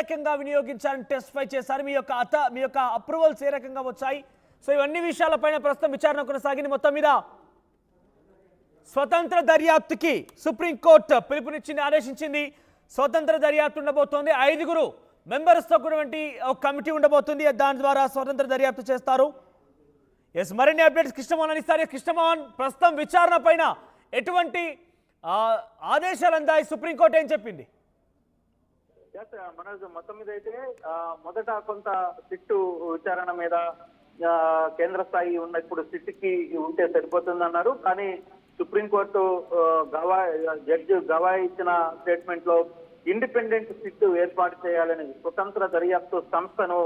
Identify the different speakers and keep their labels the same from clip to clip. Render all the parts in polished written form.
Speaker 1: రకంగా వినియోగించాలని టెస్టిఫై చేశారు? మీ యొక్క అప్రూవల్స్ ఏ రకంగా వచ్చాయి? సో ఇవన్నీ విషయాలపైన ప్రస్తుతం విచారణ కొనసాగింది. మొత్తం మీద స్వతంత్ర దర్యాప్తుకి సుప్రీంకోర్టు పిలుపునిచ్చింది, ఆదేశించింది. స్వతంత్ర దర్యాప్తు ఉండబోతోంది. 5 మెంబర్స్తో కూడినటువంటి ఒక కమిటీ ఉండబోతుంది. దాని ద్వారా స్వతంత్ర దర్యాప్తు చేస్తారు. మరిన్ని అప్డేట్స్ కృష్ణమోహన్ అందిస్తారు. కృష్ణమోహన్, ప్రస్తుతం విచారణ పైన ఎటువంటి ఆదేశాలు అందాయి? సుప్రీంకోర్టు ఏం చెప్పింది?
Speaker 2: మనోజ్, మొత్తం మీద అయితే మొదట కొంత సిట్టు విచారణ మీద కేంద్ర స్థాయి ఉన్న ఇప్పుడు సిట్కి ఉంటే సరిపోతుందన్నారు. కానీ సుప్రీంకోర్టు జడ్జి గవాయ్ ఇచ్చిన స్టేట్మెంట్ లో ఇండిపెండెంట్ సిట్ ఏర్పాటు చేయాలని, స్వతంత్ర దర్యాప్తు సంస్థను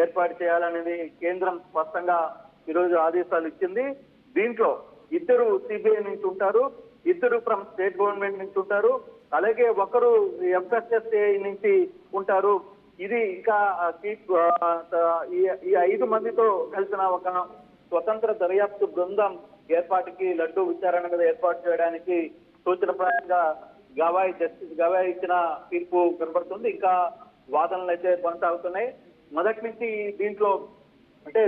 Speaker 2: ఏర్పాటు చేయాలనేది కేంద్రం స్పష్టంగా ఈరోజు ఆదేశాలు ఇచ్చింది. దీంట్లో 2 సిబిఐ నుంచి ఉంటారు, 2 ఫ్రమ్ స్టేట్ గవర్నమెంట్ నుంచి ఉంటారు, అలాగే ఒకరు FSSAI నుంచి ఉంటారు. ఇది ఇంకా ఈ 5 మందితో కలిసిన ఒక స్వతంత్ర దర్యాప్తు బృందం ఏర్పాటుకి, లడ్డూ విచారణ మీద ఏర్పాటు చేయడానికి సూచనప్రాయంగా జస్టిస్ గవాయ్ ఇచ్చిన తీర్పు కనబడుతుంది. ఇంకా వాదనలు అయితే కొనసాగుతున్నాయి. మొదటి నుంచి దీంట్లో అంటే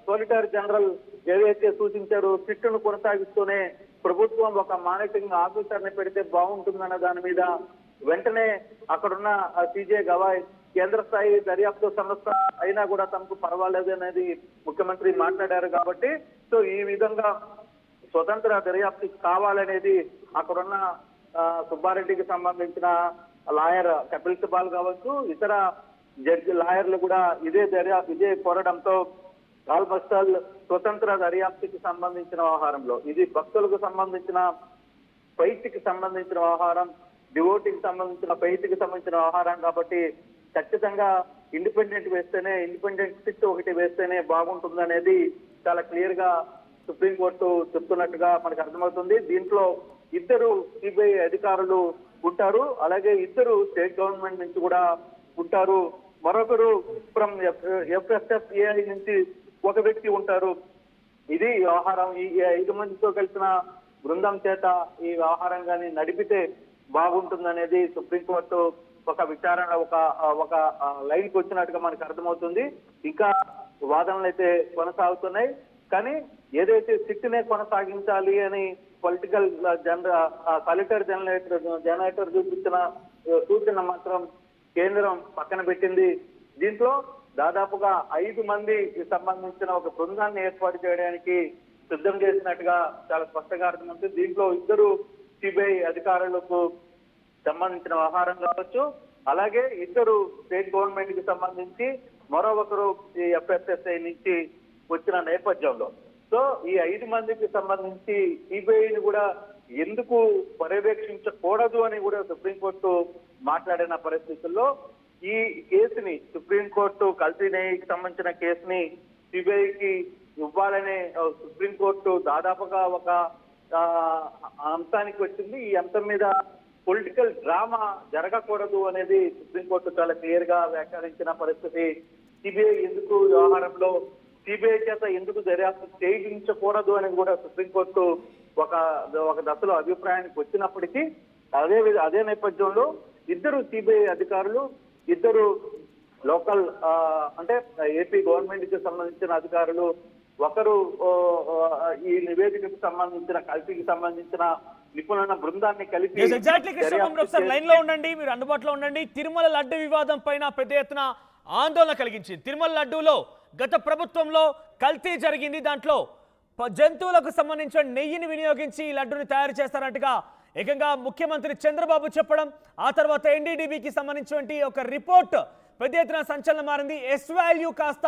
Speaker 2: సోలిసిటర్ జనరల్ ఏదైతే సూచించారో సిట్టును కొనసాగిస్తూనే ప్రభుత్వం ఒక మానిటరింగ్ ఆఫీసర్ ని పెడితే బాగుంటుందన్న దాని మీద వెంటనే అక్కడున్న సిజే గవాయ్ కేంద్ర స్థాయి దర్యాప్తు సంస్థ అయినా కూడా తమకు పర్వాలేదు అనేది ముఖ్యమంత్రి మాట్లాడారు. కాబట్టి సో ఈ విధంగా స్వతంత్ర దర్యాప్తు కావాలనేది అక్కడున్న సుబ్బారెడ్డికి సంబంధించిన లాయర్ కపిల్ సిబాల్ కావచ్చు, ఇతర జడ్జి లాయర్లు కూడా ఇదే కోరడంతో ఆల్మోస్ట్ ఆల్ స్వతంత్ర దర్యాప్తుకి సంబంధించిన వ్యవహారంలో ఇది భక్తులకు సంబంధించిన ఫైట్కి సంబంధించిన వ్యవహారం, డివోటీకి సంబంధించిన ఫైట్కి సంబంధించిన వ్యవహారం కాబట్టి ఖచ్చితంగా ఇండిపెండెంట్ సిట్ ఒకటి వేస్తేనే బాగుంటుందనేది చాలా క్లియర్ గా సుప్రీంకోర్టు చెప్తున్నట్టుగా మనకు అర్థమవుతుంది. దీంట్లో 2 సిబిఐ అధికారులు ఉంటారు, అలాగే 2 స్టేట్ గవర్నమెంట్ నుంచి కూడా ఉంటారు, మరొకరు ఫ్రమ్ FSSAI నుంచి ఒక వ్యక్తి ఉంటారు. ఇది వ్యవహారం. ఈ 5 మందితో కలిసిన బృందం చేత ఈ వ్యవహారంగాని నడిపితే బాగుంటుందనేది సుప్రీంకోర్టు ఒక విచారణ ఒక లైన్కి వచ్చినట్టుగా మనకు అర్థమవుతుంది. ఇంకా వాదనలు అయితే కొనసాగుతున్నాయి. కానీ ఏదైతే సిట్నే కొనసాగించాలి అని పొలిటికల్ సాలిసిటర్ జనరేటర్ చూపించిన సూచన మాత్రం కేంద్రం పక్కన పెట్టింది. దీంట్లో దాదాపుగా 5 మందికి సంబంధించిన ఒక బృందాన్ని ఏర్పాటు చేయడానికి సిద్ధం చేసినట్టుగా చాలా స్పష్టంగా అర్థమవుతుంది. దీంట్లో 2 సిబిఐ అధికారులకు సంబంధించిన వ్యవహారం కావచ్చు, అలాగే 2 స్టేట్ గవర్నమెంట్ కి సంబంధించి మరొకరు ఈ FSSAI నుంచి వచ్చిన నేపథ్యంలో సో ఈ 5 మందికి సంబంధించి సిబిఐని కూడా ఎందుకు పర్యవేక్షించకూడదు అని కూడా సుప్రీంకోర్టు మాట్లాడిన పరిస్థితుల్లో ఈ కేసుని సుప్రీంకోర్టు కల్తీకి సంబంధించిన కేసుని సిబిఐకి ఇవ్వాలనే సుప్రీంకోర్టు దాదాపుగా ఒక అంశానికి వచ్చింది. ఈ అంశం మీద పొలిటికల్ డ్రామా జరగకూడదు అనేది సుప్రీంకోర్టు చాలా క్లియర్ గా వ్యాఖ్యానించిన పరిస్థితి. సిబిఐ ఎందుకు వ్యవహారంలో సిబిఐ చేత ఎందుకు దర్యాప్తు చేయించకూడదు అనేది కూడా సుప్రీంకోర్టు ఒక దశలో అభిప్రాయానికి వచ్చినప్పటికీ అదే నేపథ్యంలో 2 సిబిఐ అధికారులు, 2 లోకల్ అంటే ఏపీ గవర్నమెంట్ కి సంబంధించిన అధికారులు, ఒకరు ఈ నివేదికకు సంబంధించిన కల్తీకి సంబంధించిన నిపుణుల బృందాన్ని కలిపి
Speaker 1: లైన్ లో ఉండండి, మీరు అందుబాటులో ఉండండి. తిరుమల లడ్డు వివాదం పైన పెద్ద ఎత్తున ఆందోళన కలిగించింది. తిరుమల లడ్డూలో గత ప్రభుత్వంలో కల్తీ జరిగింది. దాంట్లో జంతువులకు సంబంధించిన నెయ్యిని వినియోగించి ఈ లడ్డుని తయారు చేస్తారన్నట్టుగా ఏకంగా ముఖ్యమంత్రి చంద్రబాబు చెప్పడం, ఆ తర్వాత NDDBకి సంబంధించినటువంటి ఒక రిపోర్ట్ పెద్ద ఎత్తున సంచలనం మారింది. ఎస్ వాల్యూ కాస్త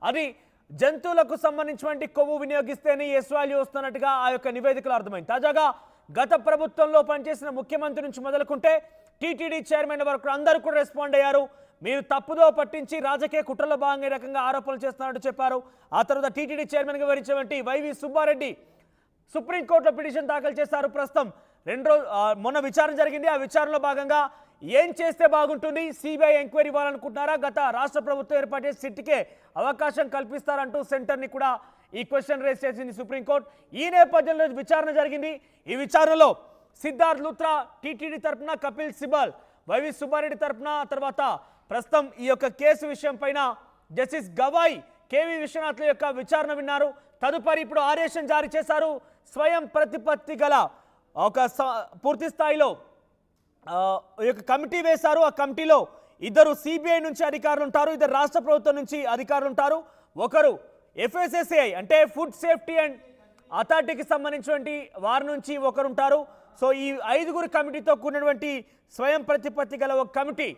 Speaker 1: అది జంతువులకు సంబంధించినటువంటి కొవ్వు వినియోగిస్తేనే ఎస్ వాల్యూ వస్తున్నట్టుగా ఆ యొక్క నివేదికలో అర్థమైంది. తాజాగా గత ప్రభుత్వంలో పనిచేసిన ముఖ్యమంత్రి నుంచి మొదలుకుంటే టీటీడీ చైర్మన్ వరకు అందరూ కూడా రెస్పాండ్ అయ్యారు. మీరు తప్పుదో పట్టించి రాజకీయ కుట్రలో భాగంగా ఈ రకంగా ఆరోపణలు చేస్తున్నట్టు చెప్పారు. ఆ తర్వాత టీటీడీ చైర్మన్గా వివరించినటువంటి వైవి సుబ్బారెడ్డి సుప్రీంకోర్టులో పిటిషన్ దాఖలు చేశారు. ప్రస్తుతం మొన్న విచారణ జరిగింది. ఆ విచారణలో భాగంగా ఏం చేస్తే బాగుంటుంది, సిబిఐ ఎంక్వైరీ ఇవ్వాలనుకుంటున్నారా, గత రాష్ట్ర ప్రభుత్వం ఏర్పాటు చేసి సిట్కే అవకాశం కల్పిస్తారంటూ సెంటర్ని కూడా ఈ క్వశ్చన్ రేస్ చేసింది సుప్రీంకోర్టు. ఈ నేపథ్యంలో విచారణ జరిగింది. ఈ విచారణలో సిద్ధార్థ్ లూత్రా టీటీడీ తరఫున, కపిల్ సిబాల్ వైవి సుబ్బారెడ్డి తరఫున, తర్వాత ప్రస్తుతం ఈ యొక్క కేసు విషయం పైన జస్టిస్ గవాయ్ కేవి విశ్వనాథ్ల యొక్క విచారణ విన్నారు. తదుపరి ఇప్పుడు ఆదేశం జారీ చేశారు. స్వయం ప్రతిపత్తి గల ఒక పూర్తి స్థాయిలో ఈ యొక్క కమిటీ వేశారు. ఆ కమిటీలో ఇద్దరు సిబిఐ నుంచి అధికారులు ఉంటారు, ఇద్దరు రాష్ట్ర ప్రభుత్వం నుంచి అధికారులు ఉంటారు. ఒకరు FSSAI అంటే ఫుడ్ సేఫ్టీ అండ్ అథారిటీకి సంబంధించినటువంటి వారి నుంచి ఒకరు ఉంటారు. సో ఈ 5గురు కమిటీతో కూడినటువంటి స్వయం ప్రతిపత్తి గల ఒక కమిటీ,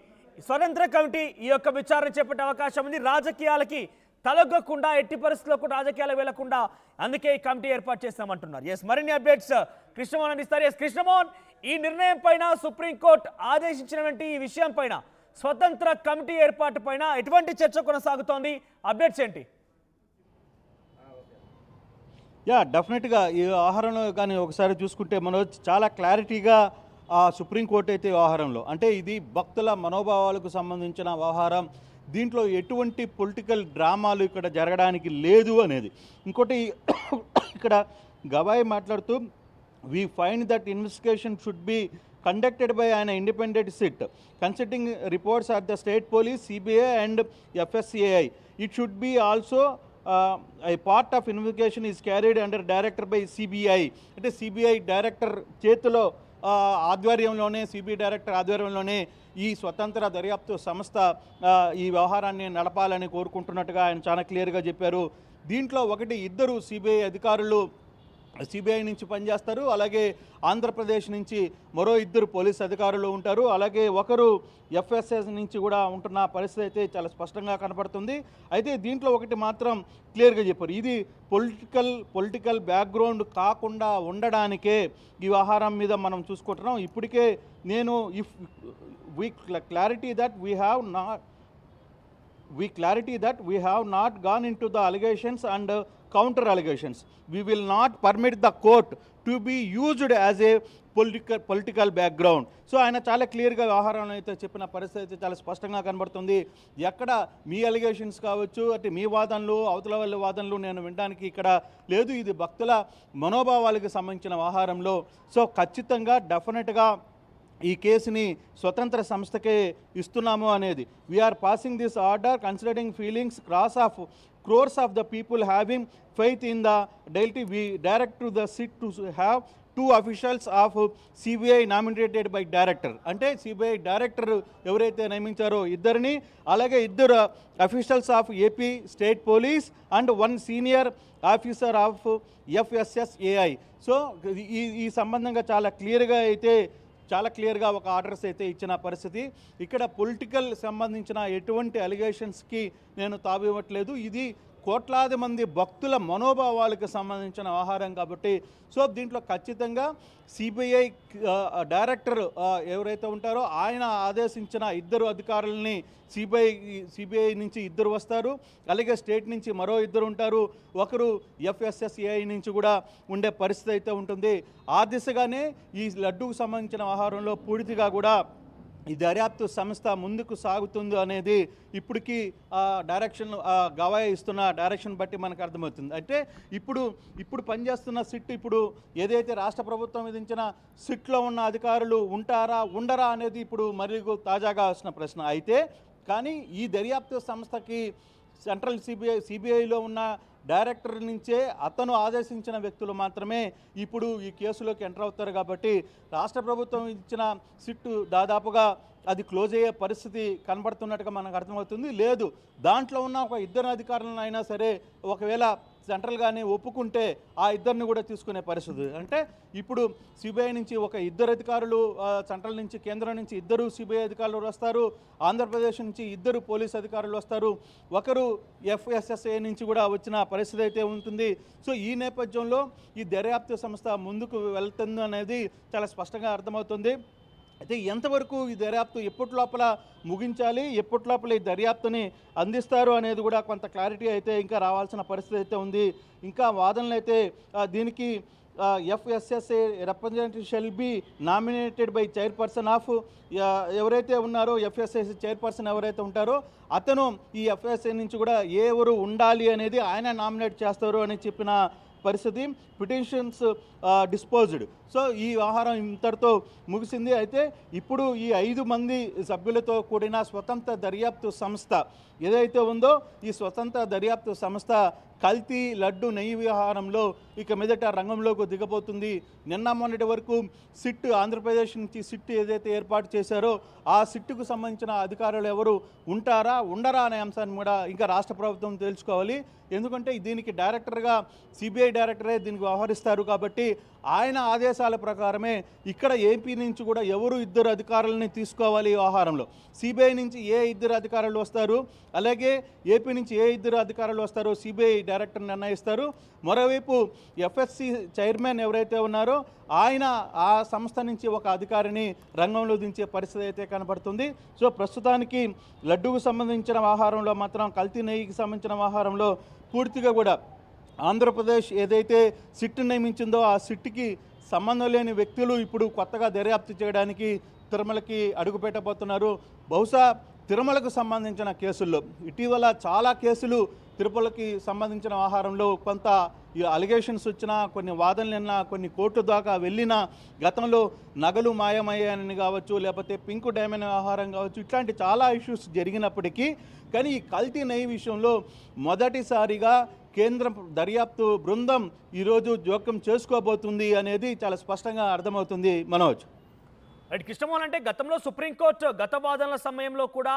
Speaker 1: స్వతంత్ర కమిటీ ఈ యొక్క విచారణ చేపట్టే అవకాశం ఉంది. రాజకీయాలకి తలొగ్గకుండా, ఎట్టి పరిస్థితుల్లో కూడా రాజకీయాలకు వెళ్లకుండా అందుకే ఈ కమిటీ ఏర్పాటు చేస్తామంటున్నారు. ఎస్, మరిన్ని అప్డేట్స్ కృష్ణమోహన్ అందిస్తారు. ఎస్ కృష్ణమోహన్, ఈ నిర్ణయం పైన సుప్రీంకోర్టు ఆదేశించినటువంటి ఈ విషయం పైన, స్వతంత్ర కమిటీ ఏర్పాటు పైన ఎటువంటి చర్చ కొనసాగుతోంది? అప్డేట్స్ ఏంటి?
Speaker 3: డెఫినెట్గా ఈ వ్యవహారంలో కానీ ఒకసారి చూసుకుంటే మనోజ్, చాలా క్లారిటీగా సుప్రీంకోర్టు అయితే వ్యవహారంలో, అంటే ఇది భక్తుల మనోభావాలకు సంబంధించిన వ్యవహారం, దీంట్లో ఎటువంటి పొలిటికల్ డ్రామాలు ఇక్కడ జరగడానికి లేదు అనేది. ఇంకోటి ఇక్కడ గవాయ్ మాట్లాడుతూ, we find that investigation should be conducted by an independent sit considering reports at the state police, CBI and FSCAI. It should be also a part of investigation is carried under director by CBI. అంటే CBI director చేతిలో ఆధ్వర్యంలోనే, CBI director ఆధ్వర్యంలోనే ఈ స్వతంత్ర దర్యాప్తు సంస్థ ఈ వ్యవహారాన్ని నడపాలని కోరుకుంటున్నట్టుగా ఆయన చాలా క్లియర్గా చెప్పారు. దీంట్లో ఇద్దరు CBI అధికారులు CBI నుంచి పనిచేస్తారు, అలాగే ఆంధ్రప్రదేశ్ నుంచి మరో ఇద్దరు పోలీస్ అధికారులు ఉంటారు, అలాగే ఒకరు FSS నుంచి కూడా ఉంటున్న పరిస్థితి అయితే చాలా స్పష్టంగా కనపడుతుంది. అయితే దీంట్లో ఒకటి మాత్రం క్లియర్గా చెప్పారు, ఇది పొలిటికల్ బ్యాక్గ్రౌండ్ కాకుండా ఉండడానికే ఈ వ్యవహారం మీద మనం చూసుకుంటున్నాం. ఇప్పటికే నేను clarity that we have not gone into the allegations and counter allegations. We will not permit the court to be used as a political background. So ఆయన చాలా క్లియర్గా వ్యవహారంలో అయితే చెప్పిన పరిస్థితి అయితే చాలా స్పష్టంగా కనబడుతుంది. ఎక్కడ మీ అలిగేషన్స్ కావచ్చు, అంటే మీ వాదనలు, అవతల వాళ్ళ వాదనలు నేను వినడానికి ఇక్కడ లేదు. ఇది భక్తుల మనోభావాలకు సంబంధించిన వ్యవహారంలో. సో ఖచ్చితంగా డెఫినెట్గా ఈ కేసుని స్వతంత్ర సంస్థకే ఇస్తున్నాము అనేది. We are passing this order considering feelings crores of the people having faith in the deity. We direct to the sit to have 2 officials of CBI nominated by director. అంటే CBI డైరెక్టర్ ఎవరైతే నియమించారో ఇద్దరిని, అలాగే ఇద్దరు officials of AP state police and 1 senior officer of FSSAI. So ఈ సంబంధంగా చాలా క్లియర్గా ఒక ఆర్డర్స్ అయితే ఇచ్చిన పరిస్థితి. ఇక్కడ పొలిటికల్ సంబంధించిన ఎటువంటి అలిగేషన్స్కి నేను తావివ్వట్లేదు. ఇది కోట్లాది మంది భక్తుల మనోభావాలకు సంబంధించిన వ్యవహారం కాబట్టి సో దీంట్లో ఖచ్చితంగా సిబిఐ డైరెక్టర్ ఎవరైతే ఉంటారో ఆయన ఆదేశించిన ఇద్దరు అధికారులని సిబిఐ నుంచి ఇద్దరు వస్తారు, అలాగే స్టేట్ నుంచి మరో ఇద్దరు ఉంటారు, ఒకరు FSSAI నుంచి కూడా ఉండే పరిస్థితి అయితే ఉంటుంది. ఆ దిశగానే ఈ లడ్డూకు సంబంధించిన వ్యవహారంలో పూర్తిగా కూడా ఈ దర్యాప్తు సంస్థ ముందుకు సాగుతుంది అనేది ఇప్పటికీ డైరెక్షన్ గవాయ్ ఇస్తున్న డైరెక్షన్ బట్టి మనకు అర్థమవుతుంది. అంటే ఇప్పుడు పనిచేస్తున్న సిట్, ఇప్పుడు ఏదైతే రాష్ట్ర ప్రభుత్వం విధించిన సిట్లో ఉన్న అధికారులు ఉంటారా ఉండరా అనేది ఇప్పుడు మరీ తాజాగా వచ్చిన ప్రశ్న. అయితే కానీ ఈ దర్యాప్తు సంస్థకి సెంట్రల్ సిబిఐలో ఉన్న డైరెక్టర్ నుంచే అతను ఆదేశించిన వ్యక్తులు మాత్రమే ఇప్పుడు ఈ కేసులోకి ఎంటర్ అవుతారు. కాబట్టి రాష్ట్ర ప్రభుత్వం ఇచ్చిన సిట్టు దాదాపుగా అది క్లోజ్ అయ్యే పరిస్థితి కనబడుతున్నట్టుగా మనకు అర్థమవుతుంది. లేదు, దాంట్లో ఉన్న ఒక ఇద్దరు అధికారులను అయినా సరే ఒకవేళ సెంట్రల్ కానీ ఒప్పుకుంటే ఆ ఇద్దరిని కూడా తీసుకునే పరిస్థితి. అంటే ఇప్పుడు సిబిఐ నుంచి ఒక ఇద్దరు అధికారులు, సెంట్రల్ నుంచి కేంద్రం నుంచి ఇద్దరు సిబిఐ అధికారులు వస్తారు, ఆంధ్రప్రదేశ్ నుంచి ఇద్దరు పోలీస్ అధికారులు వస్తారు, ఒకరు FSSAI నుంచి కూడా వచ్చిన పరిస్థితి అయితే ఉంటుంది. సో ఈ నేపథ్యంలో ఈ దర్యాప్తు సంస్థ ముందుకు వెళ్తుంది అనేది చాలా స్పష్టంగా అర్థమవుతుంది. అయితే ఎంతవరకు ఈ దర్యాప్తు ఎప్పటిలోపల ముగించాలి, ఎప్పటిలోపల ఈ దర్యాప్తుని అందిస్తారు అనేది కూడా కొంత క్లారిటీ అయితే ఇంకా రావాల్సిన పరిస్థితి అయితే ఉంది. ఇంకా వాదనలు అయితే దీనికి FSSAI representative shall be nominated by chairperson of, ఎవరైతే ఉన్నారో FSSAI చైర్పర్సన్ ఎవరైతే ఉంటారో అతను ఈ FSSAI నుంచి కూడా ఎవరు ఉండాలి అనేది ఆయన నామినేట్ చేస్తారు అని చెప్పిన పరిస్థితి. Petitions disposed. సో ఈ వ్యవహారం ఇంతటితో ముగిసింది. అయితే ఇప్పుడు ఈ 5 మంది సభ్యులతో కూడిన స్వతంత్ర దర్యాప్తు సంస్థ ఏదైతే ఉందో ఈ స్వతంత్ర దర్యాప్తు సంస్థ కల్తీ లడ్డు నెయ్యి వ్యవహారంలో ఇక మీదట రంగంలోకి దిగబోతుంది. నిన్న మొన్నటి వరకు సిట్ ఆంధ్రప్రదేశ్ నుంచి సిట్ ఏదైతే ఏర్పాటు చేశారో ఆ సిట్టుకు సంబంధించిన అధికారులు ఎవరు ఉంటారా ఉండరా అనే అంశాన్ని కూడా ఇంకా రాష్ట్ర ప్రభుత్వం తెలుసుకోవాలి. ఎందుకంటే దీనికి డైరెక్టర్గా సిబిఐ డైరెక్టరే దీనికి వ్యవహరిస్తారు కాబట్టి ఆయన ఆదేశాల ప్రకారమే ఇక్కడ ఏపీ నుంచి కూడా ఎవరు 2 అధికారులని తీసుకోవాలి ఈ వ్యవహారంలో. సిబిఐ నుంచి ఏ 2 అధికారులు వస్తారు, అలాగే ఏపీ నుంచి ఏ 2 అధికారులు వస్తారో సిబిఐ డైరెక్టర్ నిర్ణయిస్తారు. మరోవైపు ఎఫ్ఎస్సి చైర్మన్ ఎవరైతే ఉన్నారో ఆయన ఆ సంస్థ నుంచి ఒక అధికారిని రంగంలో దించే పరిస్థితి అయితే కనబడుతుంది. సో ప్రస్తుతానికి లడ్డూకు సంబంధించిన వ్యవహారంలో మాత్రం కల్తీ నెయ్యికి సంబంధించిన వ్యవహారంలో పూర్తిగా కూడా ఆంధ్రప్రదేశ్ ఏదైతే సిట్ నియమించిందో ఆ సిట్కి సంబంధం లేని వ్యక్తులు ఇప్పుడు కొత్తగా దర్యాప్తు చేయడానికి తిరుమలకి అడుగుపెట్టబోతున్నారు. బహుశా తిరుమలకు సంబంధించిన కేసుల్లో ఇటీవల చాలా కేసులు తిరుపతికి సంబంధించిన వ్యవహారంలో కొంత అలిగేషన్స్ వచ్చినా, కొన్ని వాదనలు విన్నా, కొన్ని కోర్టు దాకా వెళ్ళినా, గతంలో నగలు మాయమయ్యాయని కావచ్చు, లేకపోతే పింక్ డైమండ్ వ్యవహారం కావచ్చు, ఇట్లాంటి చాలా ఇష్యూస్ జరిగినప్పటికీ కానీ ఈ కల్తీ నెయ్యి విషయంలో మొదటిసారిగా కేంద్ర దర్యాప్తు బృందం ఈరోజు జోక్యం చేసుకోబోతుంది అనేది చాలా స్పష్టంగా అర్థమవుతుంది. మనోజ్,
Speaker 1: కిష్టమోహన్, అంటే గతంలో సుప్రీంకోర్టు గత వాదనల సమయంలో కూడా